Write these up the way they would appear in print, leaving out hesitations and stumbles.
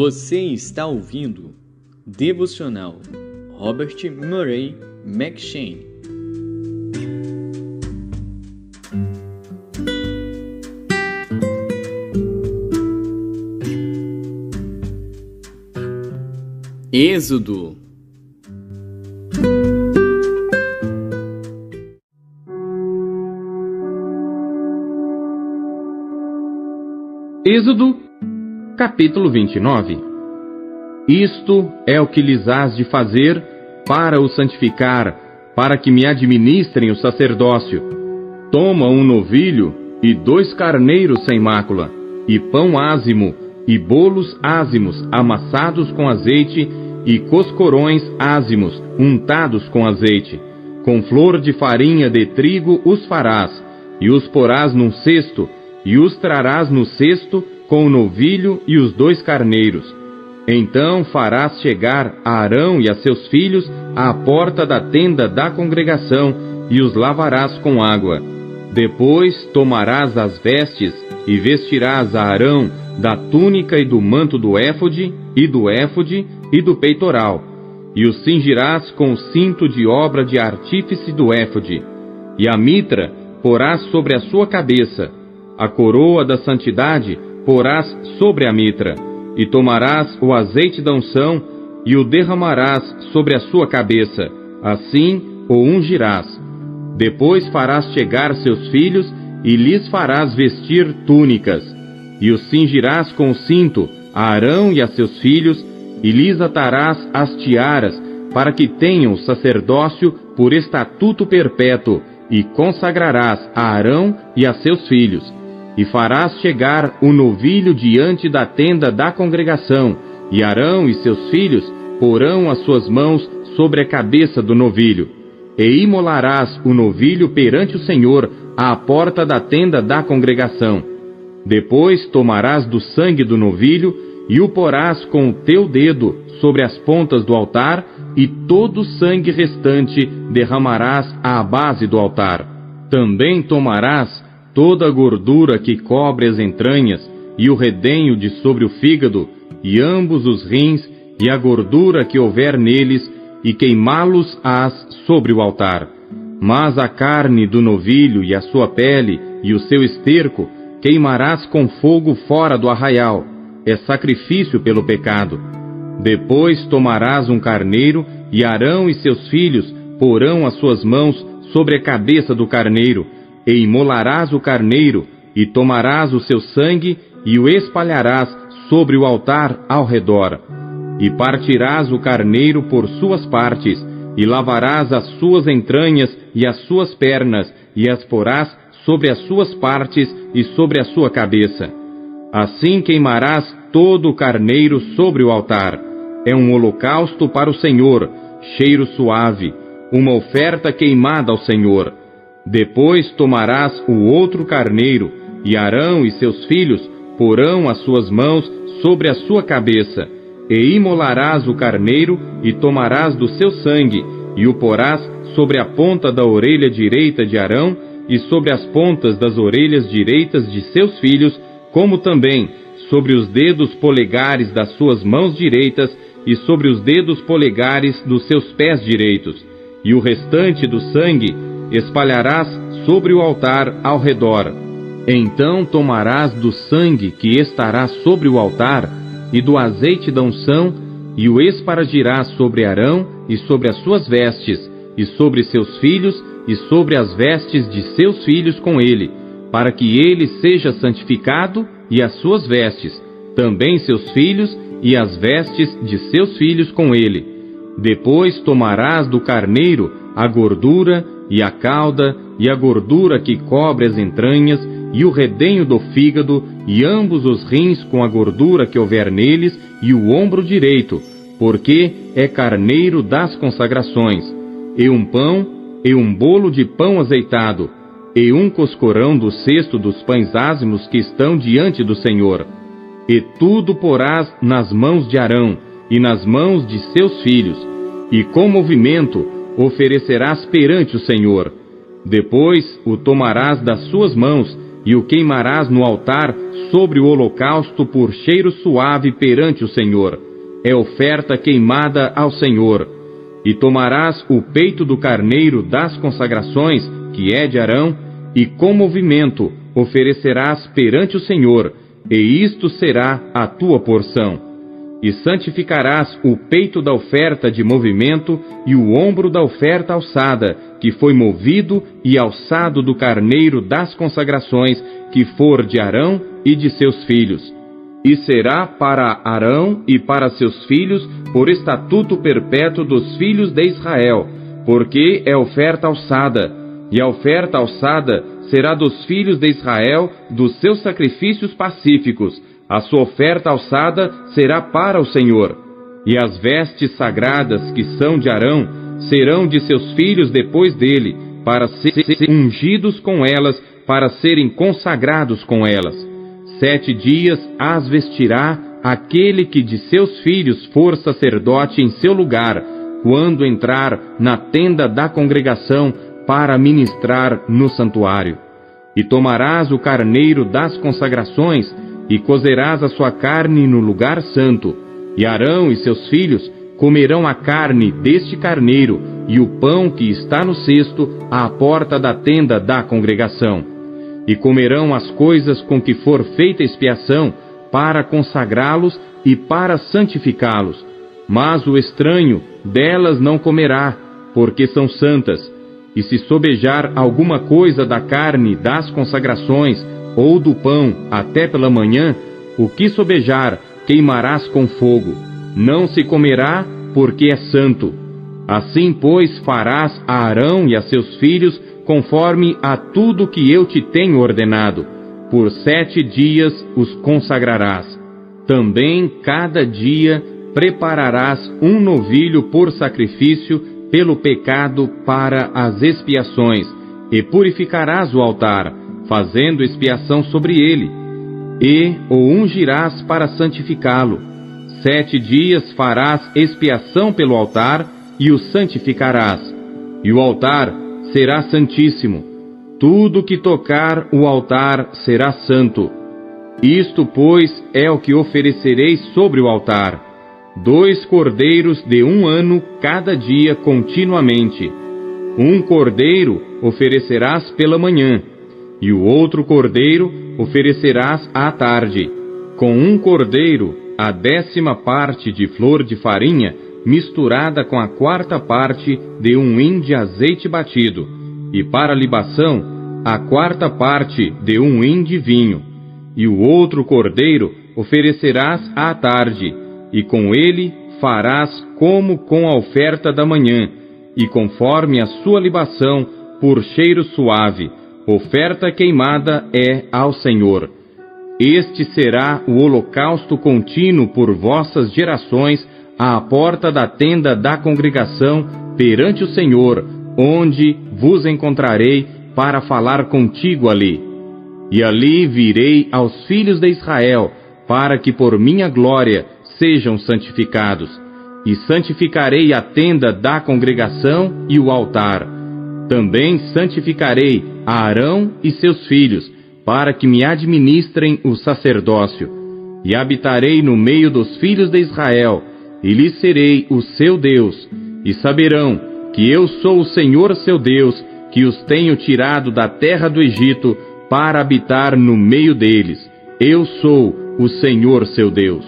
Você está ouvindo Devocional Robert Murray M'Cheyne. Êxodo. Êxodo, capítulo 29. Isto é o que lhes hás de fazer para o santificar, para que me administrem o sacerdócio. Toma um novilho e 2 carneiros sem mácula, e pão ázimo, e bolos ázimos amassados com azeite, e coscorões ázimos untados com azeite. Com flor de farinha de trigo os farás, e os porás num cesto, e os trarás no cesto com o novilho e os 2 carneiros. Então farás chegar a Arão e a seus filhos à porta da tenda da congregação, e os lavarás com água. Depois tomarás as vestes, e vestirás a Arão da túnica e do manto do éfode, e do peitoral, e o cingirás com o cinto de obra de artífice do éfode. E a mitra porás sobre a sua cabeça, a coroa da santidade porás sobre a mitra, e tomarás o azeite da unção, e o derramarás sobre a sua cabeça, assim o ungirás. Depois farás chegar seus filhos, e lhes farás vestir túnicas, e os cingirás com o cinto, a Arão e a seus filhos, e lhes atarás as tiaras, para que tenham o sacerdócio por estatuto perpétuo, e consagrarás a Arão e a seus filhos. E farás chegar o novilho diante da tenda da congregação, e Arão e seus filhos porão as suas mãos sobre a cabeça do novilho. E imolarás o novilho perante o Senhor à porta da tenda da congregação. Depois tomarás do sangue do novilho, e o porás com o teu dedo sobre as pontas do altar, e todo o sangue restante derramarás à base do altar. Também tomarás toda a gordura que cobre as entranhas, e o redenho de sobre o fígado, e ambos os rins, e a gordura que houver neles, e queimá-los-ás sobre o altar. Mas a carne do novilho e a sua pele, e o seu esterco, queimarás com fogo fora do arraial. É sacrifício pelo pecado. Depois tomarás um carneiro, e Arão e seus filhos porão as suas mãos sobre a cabeça do carneiro, e imolarás o carneiro, e tomarás o seu sangue, e o espalharás sobre o altar ao redor. E partirás o carneiro por suas partes, e lavarás as suas entranhas e as suas pernas, e as porás sobre as suas partes e sobre a sua cabeça. Assim queimarás todo o carneiro sobre o altar. É um holocausto para o Senhor, cheiro suave, uma oferta queimada ao Senhor. Depois tomarás o outro carneiro, e Arão e seus filhos porão as suas mãos sobre a sua cabeça, e imolarás o carneiro, e tomarás do seu sangue, e o porás sobre a ponta da orelha direita de Arão, e sobre as pontas das orelhas direitas de seus filhos, como também sobre os dedos polegares das suas mãos direitas, e sobre os dedos polegares dos seus pés direitos. E o restante do sangue espalharás sobre o altar ao redor. Então tomarás do sangue que estará sobre o altar, e do azeite da unção, e o espargirás sobre Arão, e sobre as suas vestes, e sobre seus filhos, e sobre as vestes de seus filhos com ele, para que ele seja santificado, e as suas vestes, também seus filhos, e as vestes de seus filhos com ele. Depois tomarás do carneiro a gordura, e a cauda, e a gordura que cobre as entranhas, e o redenho do fígado, e ambos os rins com a gordura que houver neles, e o ombro direito, porque é carneiro das consagrações, e um pão, e um bolo de pão azeitado, e um coscorão do cesto dos pães ázimos que estão diante do Senhor. E tudo porás nas mãos de Arão, e nas mãos de seus filhos, e com movimento oferecerás perante o Senhor. Depois o tomarás das suas mãos, e o queimarás no altar sobre o holocausto por cheiro suave perante o Senhor. É oferta queimada ao Senhor. E tomarás o peito do carneiro das consagrações, que é de Arão, e com movimento oferecerás perante o Senhor, e isto será a tua porção. E santificarás o peito da oferta de movimento e o ombro da oferta alçada, que foi movido e alçado do carneiro das consagrações, que for de Arão e de seus filhos. E será para Arão e para seus filhos por estatuto perpétuo dos filhos de Israel, porque é oferta alçada, e a oferta alçada será dos filhos de Israel dos seus sacrifícios pacíficos. A sua oferta alçada será para o Senhor. E as vestes sagradas que são de Arão serão de seus filhos depois dele, para serem ungidos com elas, para serem consagrados com elas. 7 dias as vestirá aquele que de seus filhos for sacerdote em seu lugar, quando entrar na tenda da congregação para ministrar no santuário. E tomarás o carneiro das consagrações, e cozerás a sua carne no lugar santo, e Arão e seus filhos comerão a carne deste carneiro, e o pão que está no cesto à porta da tenda da congregação. E comerão as coisas com que for feita expiação, para consagrá-los e para santificá-los. Mas o estranho delas não comerá, porque são santas. E se sobejar alguma coisa da carne das consagrações, ou do pão até pela manhã, o que sobejar queimarás com fogo. Não se comerá, porque é santo. Assim, pois, farás a Arão e a seus filhos, conforme a tudo que eu te tenho ordenado. Por 7 dias os consagrarás. Também, cada dia, prepararás um novilho por sacrifício pelo pecado para as expiações, e purificarás o altar, fazendo expiação sobre ele, e o ungirás para santificá-lo. 7 dias farás expiação pelo altar, e o santificarás. E o altar será santíssimo. Tudo que tocar o altar será santo. Isto, pois, é o que oferecereis sobre o altar: 2 cordeiros de 1 ano cada dia continuamente. 1 cordeiro oferecerás pela manhã, e o outro cordeiro oferecerás à tarde. Com 1 cordeiro, a 10ª parte de flor de farinha, misturada com a 4ª parte de 1 hin de azeite batido, e para a libação, a 4ª parte de 1 hin de vinho. E o outro cordeiro oferecerás à tarde, e com ele farás como com a oferta da manhã, e conforme a sua libação, por cheiro suave. Oferta queimada é ao Senhor. Este será o holocausto contínuo por vossas gerações, à porta da tenda da congregação, perante o Senhor, onde vos encontrarei para falar contigo ali. E ali virei aos filhos de Israel, para que por minha glória sejam santificados. E santificarei a tenda da congregação e o altar. Também santificarei a Arão e seus filhos, para que me administrem o sacerdócio. E habitarei no meio dos filhos de Israel, e lhes serei o seu Deus. E saberão que eu sou o Senhor seu Deus, que os tenho tirado da terra do Egito, para habitar no meio deles. Eu sou o Senhor seu Deus.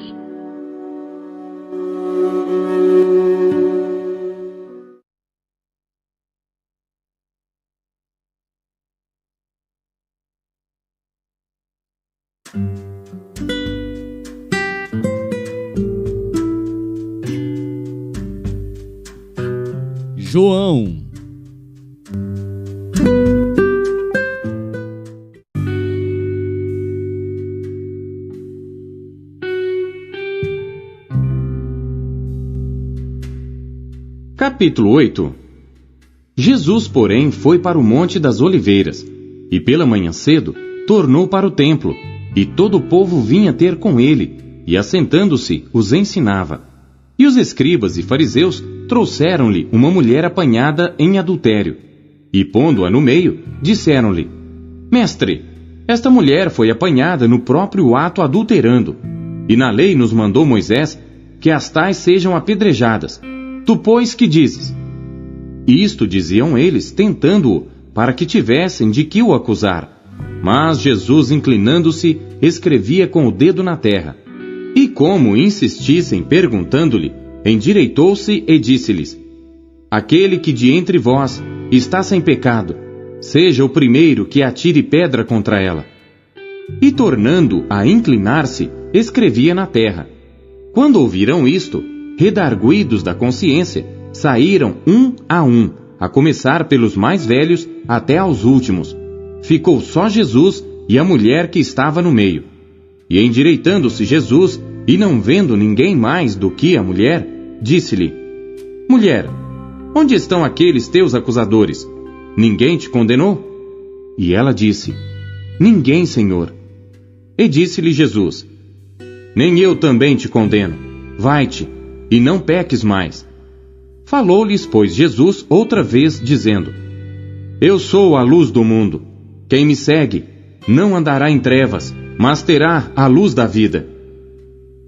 João. Capítulo 8. Jesus, porém, foi para o Monte das Oliveiras, e pela manhã cedo tornou para o templo, e todo o povo vinha ter com ele, e assentando-se os ensinava. E os escribas e fariseus trouxeram-lhe uma mulher apanhada em adultério, e pondo-a no meio, disseram-lhe: Mestre, Esta mulher foi apanhada no próprio ato adulterando, e na lei nos mandou Moisés que as tais sejam apedrejadas. Tu, pois, que dizes? Isto diziam eles, tentando-o, para que tivessem de que o acusar. Mas Jesus, inclinando-se, escrevia com o dedo na terra. E como insistissem perguntando-lhe, endireitou-se e disse-lhes: Aquele que de entre vós está sem pecado, seja o primeiro que atire pedra contra ela. E tornando a inclinar-se, escrevia na terra. Quando ouviram isto, redarguidos da consciência, saíram um, a começar pelos mais velhos até aos últimos. Ficou só Jesus e a mulher que estava no meio. E endireitando-se Jesus, e não vendo ninguém mais do que a mulher, disse-lhe: Mulher, onde estão aqueles teus acusadores? Ninguém te condenou? E ela disse: Ninguém, Senhor. E disse-lhe Jesus: Nem eu também te condeno. Vai-te, e não peques mais. Falou-lhes, pois, Jesus outra vez, dizendo: Eu sou a luz do mundo. Quem me segue não andará em trevas, mas terá a luz da vida.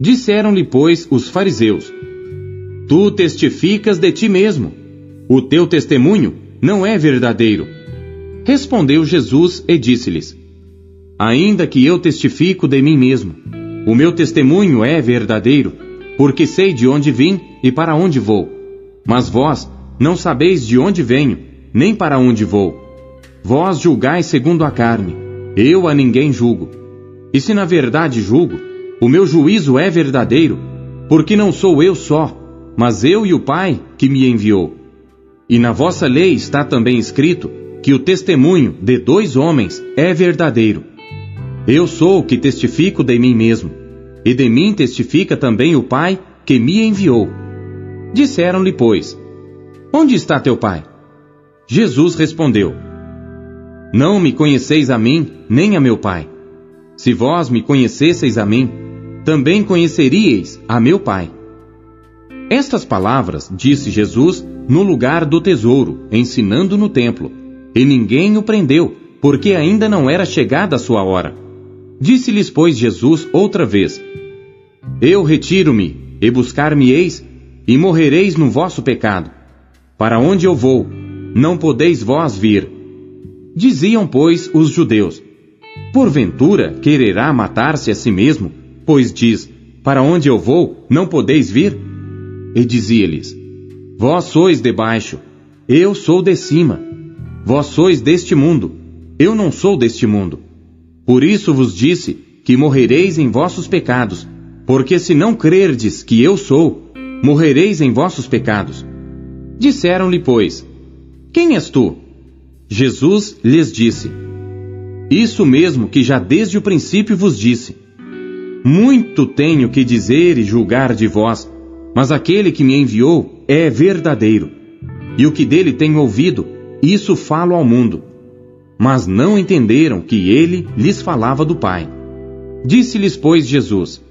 Disseram-lhe, pois, os fariseus: Tu testificas de ti mesmo. O teu testemunho não é verdadeiro. Respondeu Jesus e disse-lhes: Ainda que eu testifico de mim mesmo, o meu testemunho é verdadeiro, porque sei de onde vim e para onde vou. Mas vós não sabeis de onde venho, nem para onde vou. Vós julgais segundo a carne, eu a ninguém julgo. E se na verdade julgo, o meu juízo é verdadeiro, porque não sou eu só, mas eu e o Pai que me enviou. E na vossa lei está também escrito que o testemunho de 2 homens é verdadeiro. Eu sou o que testifico de mim mesmo, e de mim testifica também o Pai que me enviou. Disseram-lhe, pois: Onde está teu Pai? Jesus respondeu: Não me conheceis a mim, nem a meu Pai. Se vós me conhecesseis a mim, também conheceríeis a meu Pai. Estas palavras disse Jesus no lugar do tesouro, ensinando no templo, e ninguém o prendeu, porque ainda não era chegada a sua hora. Disse-lhes, pois, Jesus outra vez: Eu retiro-me, e buscar-me-eis, e morrereis no vosso pecado. Para onde eu vou, não podeis vós vir. Diziam, pois, os judeus: Porventura quererá matar-se a si mesmo, pois diz: Para onde eu vou, não podeis vir? E dizia-lhes: Vós sois de baixo, eu sou de cima. Vós sois deste mundo, eu não sou deste mundo. Por isso vos disse que morrereis em vossos pecados, porque se não crerdes que eu sou, morrereis em vossos pecados. Disseram-lhe, pois: Quem és tu? Jesus lhes disse: Isso mesmo que já desde o princípio vos disse. Muito tenho que dizer e julgar de vós, mas aquele que me enviou é verdadeiro. E o que dele tenho ouvido, isso falo ao mundo. Mas não entenderam que ele lhes falava do Pai. Disse-lhes, pois, Jesus: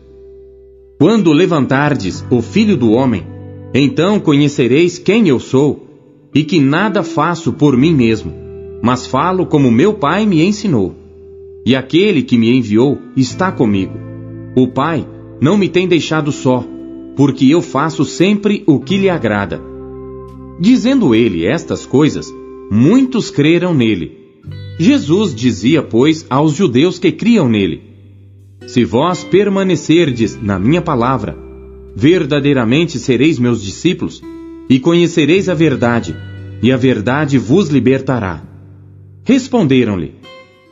Quando levantardes o Filho do Homem, então conhecereis quem eu sou, e que nada faço por mim mesmo, mas falo como meu Pai me ensinou. E aquele que me enviou está comigo. O Pai não me tem deixado só, porque eu faço sempre o que lhe agrada. Dizendo ele estas coisas, muitos creram nele. Jesus dizia, pois, aos judeus que criam nele: Se vós permanecerdes na minha palavra, verdadeiramente sereis meus discípulos, e conhecereis a verdade, e a verdade vos libertará. Responderam-lhe: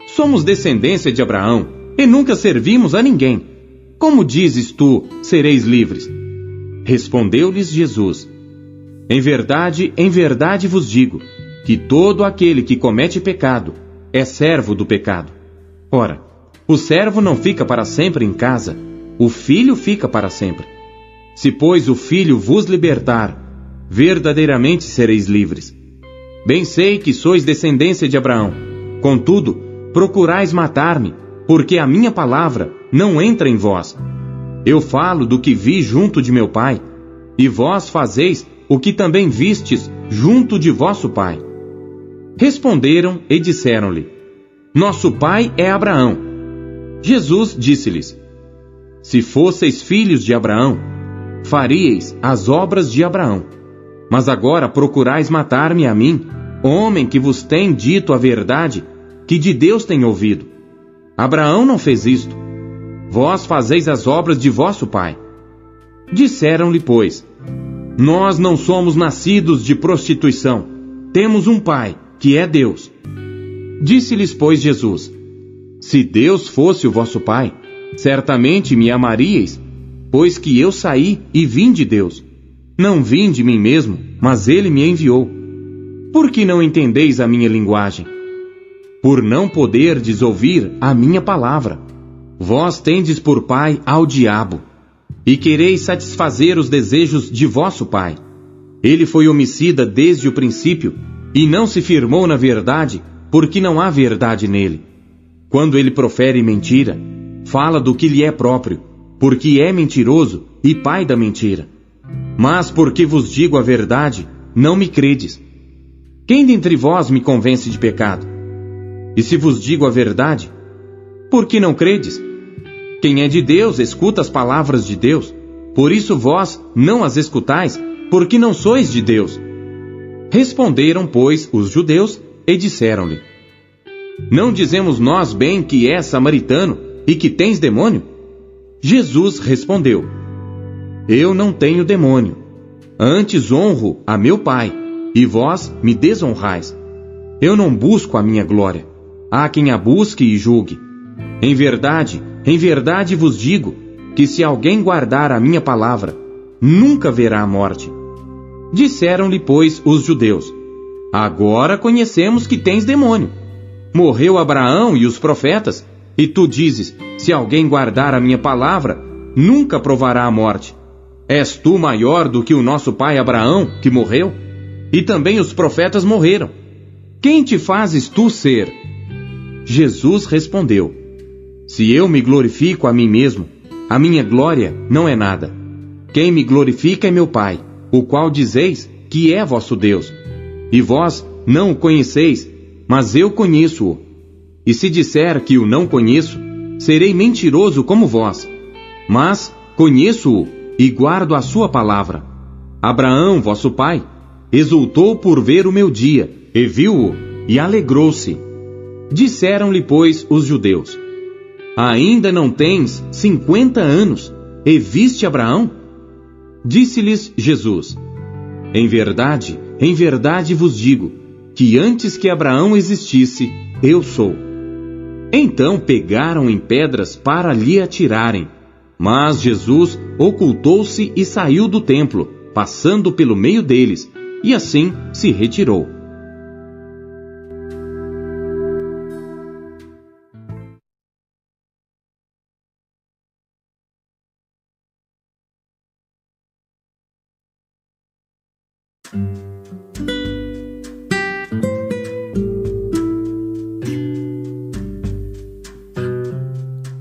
Somos descendência de Abraão, e nunca servimos a ninguém. Como dizes tu, sereis livres? Respondeu-lhes Jesus: em verdade vos digo, que todo aquele que comete pecado é servo do pecado. Ora, o servo não fica para sempre em casa, o filho fica para sempre. Se, pois, o Filho vos libertar, verdadeiramente sereis livres. Bem sei que sois descendência de Abraão, contudo, procurais matar-me, porque a minha palavra não entra em vós. Eu falo do que vi junto de meu Pai, e vós fazeis o que também vistes junto de vosso Pai. Responderam e disseram-lhe: Nosso pai é Abraão. Jesus disse-lhes: Se fosseis filhos de Abraão, faríeis as obras de Abraão. Mas agora procurais matar-me a mim, homem que vos tem dito a verdade, que de Deus tem ouvido. Abraão não fez isto. Vós fazeis as obras de vosso pai. Disseram-lhe, pois: Nós não somos nascidos de prostituição. Temos um pai, que é Deus. Disse-lhes, pois, Jesus: Se Deus fosse o vosso pai, certamente me amaríeis, pois que eu saí e vim de Deus. Não vim de mim mesmo, mas ele me enviou. Por que não entendeis a minha linguagem? Por não poderdes ouvir a minha palavra. Vós tendes por pai ao diabo, e quereis satisfazer os desejos de vosso pai. Ele foi homicida desde o princípio, e não se firmou na verdade, porque não há verdade nele. Quando ele profere mentira, fala do que lhe é próprio, porque é mentiroso e pai da mentira. Mas porque vos digo a verdade, não me credes. Quem dentre vós me convence de pecado? E se vos digo a verdade, por que não credes? Quem é de Deus escuta as palavras de Deus. Por isso vós não as escutais, porque não sois de Deus. Responderam, pois, os judeus e disseram-lhe: Não dizemos nós bem que és samaritano e que tens demônio? Jesus respondeu: Eu não tenho demônio. Antes honro a meu Pai, e vós me desonrais. Eu não busco a minha glória. Há quem a busque e julgue. Em verdade vos digo, que se alguém guardar a minha palavra, nunca verá a morte. Disseram-lhe, pois, os judeus: Agora conhecemos que tens demônio. Morreu Abraão e os profetas, e tu dizes: Se alguém guardar a minha palavra, nunca provará a morte. És tu maior do que o nosso pai Abraão, que morreu? E também os profetas morreram. Quem te fazes tu ser? Jesus respondeu: Se eu me glorifico a mim mesmo, a minha glória não é nada. Quem me glorifica é meu Pai, o qual dizeis que é vosso Deus. E vós não o conheceis, mas eu conheço-o. E se disser que o não conheço, serei mentiroso como vós. Mas conheço-o e guardo a sua palavra. Abraão, vosso pai, exultou por ver o meu dia, e viu-o, e alegrou-se. Disseram-lhe, pois, os judeus: Ainda não tens 50 anos, e viste Abraão? Disse-lhes Jesus: Em verdade vos digo, que antes que Abraão existisse, eu sou. Então pegaram em pedras para lhe atirarem. Mas Jesus ocultou-se e saiu do templo, passando pelo meio deles, e assim se retirou.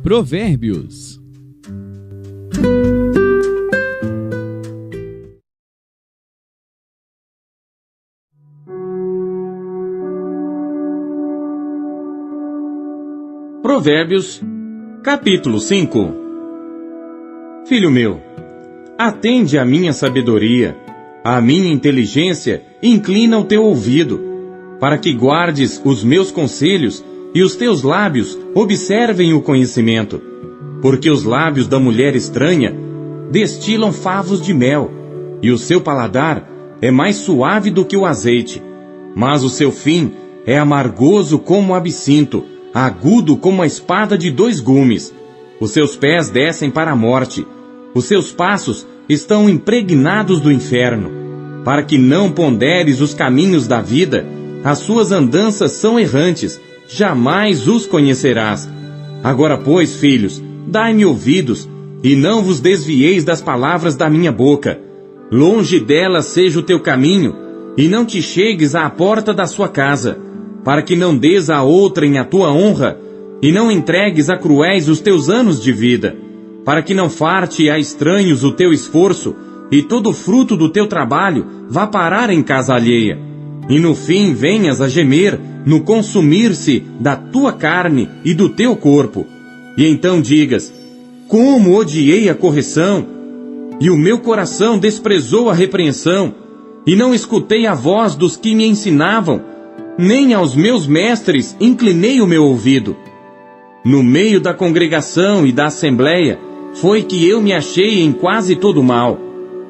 Provérbios. Provérbios, capítulo 5. Filho meu, atende à minha sabedoria, à minha inteligência, inclina o teu ouvido, para que guardes os meus conselhos e os teus lábios observem o conhecimento. Porque os lábios da mulher estranha destilam favos de mel, e o seu paladar é mais suave do que o azeite. Mas o seu fim é amargoso como o absinto, agudo como a espada de 2 gumes. Os seus pés descem para a morte, os seus passos estão impregnados do inferno. Para que não ponderes os caminhos da vida, as suas andanças são errantes, jamais os conhecerás. Agora, pois, filhos, dai-me ouvidos, e não vos desvieis das palavras da minha boca. Longe delas seja o teu caminho, e não te chegues à porta da sua casa, para que não dês a outrem a tua honra, e não entregues a cruéis os teus anos de vida, para que não farte a estranhos o teu esforço, e todo o fruto do teu trabalho vá parar em casa alheia. e no fim venhas a gemer no consumir-se da tua carne e do teu corpo, e então digas: como odiei a correção, e o meu coração desprezou a repreensão, e não escutei a voz dos que me ensinavam, nem aos meus mestres inclinei o meu ouvido. No meio da congregação e da assembleia, foi que eu me achei em quase todo mal.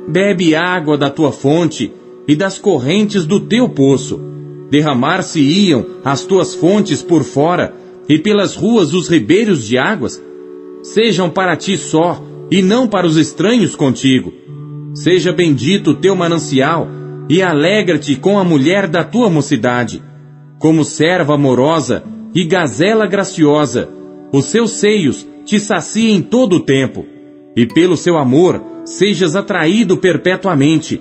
Bebe água da tua fonte e das correntes do teu poço. Derramar-se-iam as tuas fontes por fora, e pelas ruas os ribeiros de águas. Sejam para ti só, e não para os estranhos contigo. Seja bendito o teu manancial, e alegra-te com a mulher da tua mocidade. Como serva amorosa e gazela graciosa, os seus seios te saciem todo o tempo, e pelo seu amor sejas atraído perpetuamente.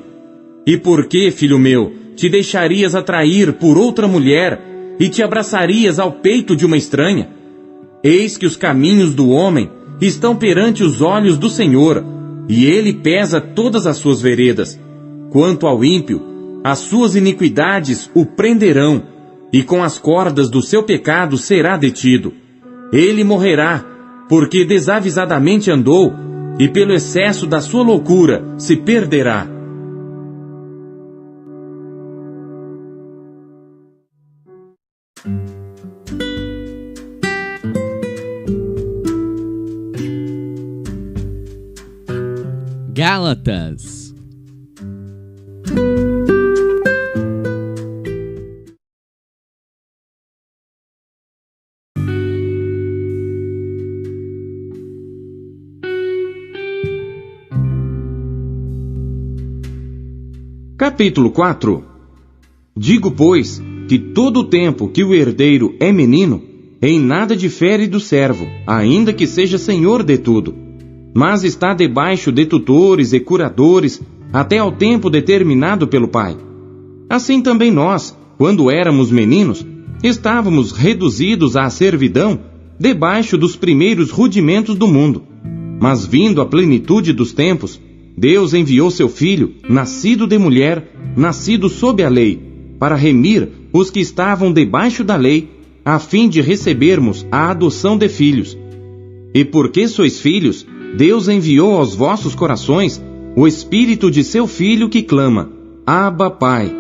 E por que, filho meu, te deixarias atrair por outra mulher, e te abraçarias ao peito de uma estranha? Eis que os caminhos do homem estão perante os olhos do Senhor, e ele pesa todas as suas veredas. Quanto ao ímpio, as suas iniquidades o prenderão, e com as cordas do seu pecado será detido. Ele morrerá, porque desavisadamente andou, e pelo excesso da sua loucura se perderá. Gálatas. Capítulo 4. Digo, pois, que todo o tempo que o herdeiro é menino, em nada difere do servo, ainda que seja senhor de tudo, mas está debaixo de tutores e curadores, até ao tempo determinado pelo Pai. Assim também nós, quando éramos meninos, estávamos reduzidos à servidão, debaixo dos primeiros rudimentos do mundo. Mas vindo a plenitude dos tempos, Deus enviou seu Filho, nascido de mulher, nascido sob a lei, para remir os que estavam debaixo da lei, a fim de recebermos a adoção de filhos. E porque sois filhos, Deus enviou aos vossos corações o Espírito de seu Filho que clama: Abba, Pai.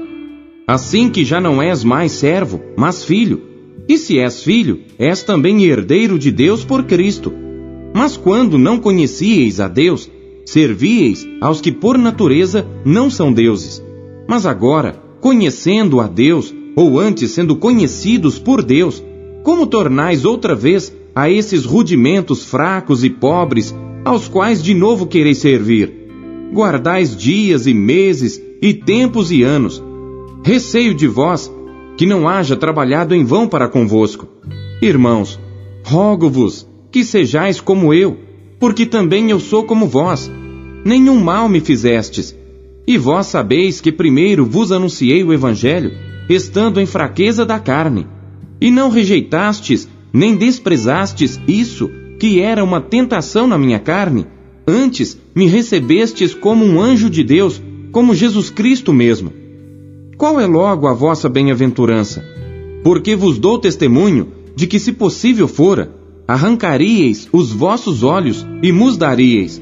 Assim que já não és mais servo, mas filho. E se és filho, és também herdeiro de Deus por Cristo. Mas quando não conhecieis a Deus, servieis aos que por natureza não são deuses. Mas agora, conhecendo a Deus, ou antes sendo conhecidos por Deus, como tornais outra vez a esses rudimentos fracos e pobres, aos quais de novo quereis servir? Guardais dias e meses, e tempos e anos. Receio de vós, que não haja trabalhado em vão para convosco. Irmãos, rogo-vos que sejais como eu, porque também eu sou como vós. Nenhum mal me fizestes. E vós sabeis que primeiro vos anunciei o Evangelho, estando em fraqueza da carne. E não rejeitastes, nem desprezastes isso, que era uma tentação na minha carne. Antes me recebestes como um anjo de Deus, como Jesus Cristo mesmo. Qual é logo a vossa bem-aventurança? Porque vos dou testemunho de que, se possível fora, arrancaríeis os vossos olhos e mos daríeis.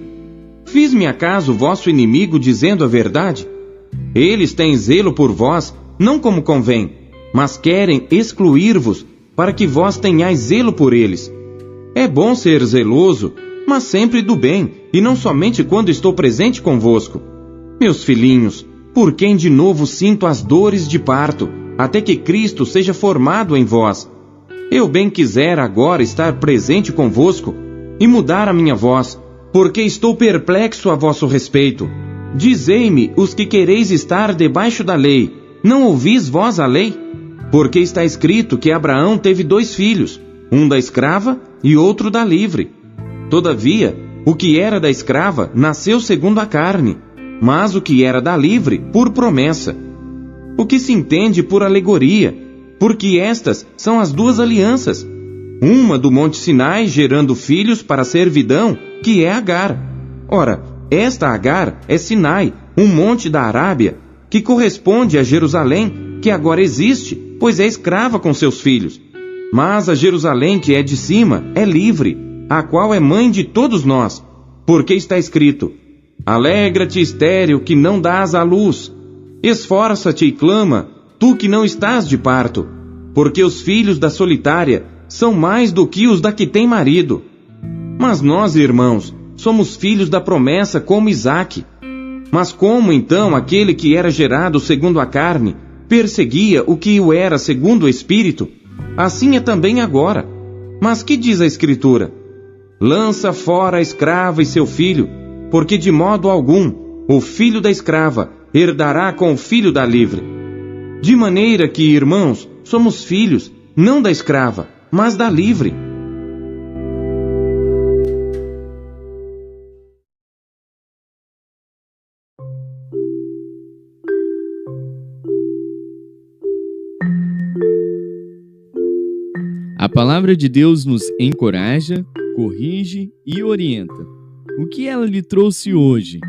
Fiz-me acaso vosso inimigo dizendo a verdade? Eles têm zelo por vós, não como convém, mas querem excluir-vos, para que vós tenhais zelo por eles. É bom ser zeloso, mas sempre do bem, e não somente quando estou presente convosco. Meus filhinhos, por quem de novo sinto as dores de parto, até que Cristo seja formado em vós. Eu bem quisera agora estar presente convosco e mudar a minha voz, porque estou perplexo a vosso respeito. Dizei-me os que quereis estar debaixo da lei, não ouvis vós a lei? Porque está escrito que Abraão teve 2 filhos, um da escrava e outro da livre. Todavia, o que era da escrava nasceu segundo a carne, mas o que era da livre por promessa. O que se entende por alegoria, porque estas são as 2 alianças, uma do Monte Sinai gerando filhos para a servidão, que é Agar. Ora, esta Agar é Sinai, um monte da Arábia, que corresponde a Jerusalém, que agora existe, pois é escrava com seus filhos. Mas a Jerusalém que é de cima é livre, a qual é mãe de todos nós, porque está escrito: Alegra-te, estéril, que não dás à luz. Esforça-te e clama, tu que não estás de parto, porque os filhos da solitária são mais do que os da que tem marido. Mas nós, irmãos, somos filhos da promessa como Isaque. Mas como então aquele que era gerado segundo a carne perseguia o que o era segundo o Espírito, assim é também agora. Mas que diz a Escritura? Lança fora a escrava e seu filho, porque de modo algum o filho da escrava herdará com o filho da livre. De maneira que, irmãos, somos filhos, não da escrava, mas da livre. A palavra de Deus nos encoraja, corrige e orienta. O que ela lhe trouxe hoje?